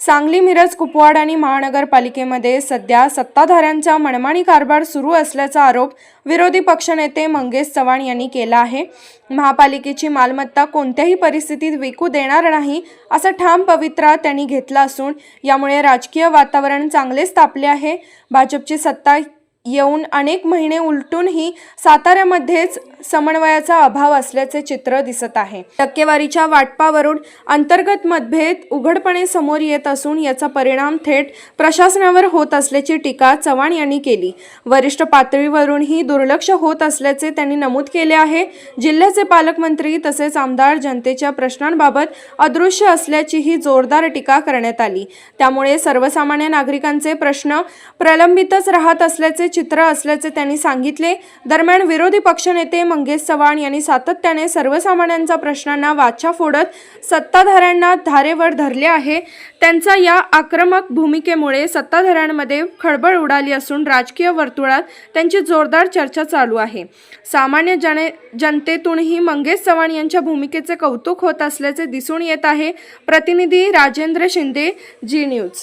सांगली, मिरज, कुपवाड आणि महानगरपालिकेमध्ये सध्या सत्ताधाऱ्यांचा मनमानी कारभार सुरू असल्याचा आरोप विरोधी पक्षनेते मंगेश चव्हाण यांनी केला आहे। महापालिकेची मालमत्ता कोणत्याही परिस्थितीत विकू देणार नाही असा ठाम पवित्रा त्यांनी घेतला असून यामुळे राजकीय वातावरण चांगलेच तापले आहे। भाजपची सत्ता येऊन अनेक महिने उलटूनही साताऱ्यामध्येच समन्वयाचा अभाव असल्याचे चित्र दिसत आहे। टक्केवारीच्या वाटपावरून अंतर्गत मतभेद उघडपणे समोर येत असून याचा परिणाम थेट प्रशासनावर होत असल्याची टीका चव्हाण यांनी केली। वरिष्ठ पातळीवरूनही दुर्लक्ष होत असल्याचे त्यांनी नमूद केले आहे। जिल्ह्याचे पालकमंत्री तसेच आमदार जनतेच्या प्रश्नांबाबत अदृश्य असल्याचीही जोरदार टीका करण्यात आली। त्यामुळे सर्वसामान्य नागरिकांचे प्रश्न प्रलंबितच राहत असल्याचे चित्र असल्याचे त्यांनी सांगितले। दरम्यान विरोधी पक्षनेते मंगेश चव्हाण यांनी सातत्याने सर्वसामान्यांच्या प्रश्नांना वाचा फोडत सत्ताधाऱ्यांना धारेवर धरले आहे। त्यांच्या या आक्रमक भूमिकेमुळे सत्ताधाऱ्यांमध्ये खळबळ उडाली असून राजकीय वर्तुळात त्यांची जोरदार चर्चा चालू आहे। सामान्य जनतेतूनही मंगेश चव्हाण यांच्या भूमिकेचे कौतुक होत असल्याचे दिसून येत आहे। प्रतिनिधी राजेंद्र शिंदे, जी न्यूज।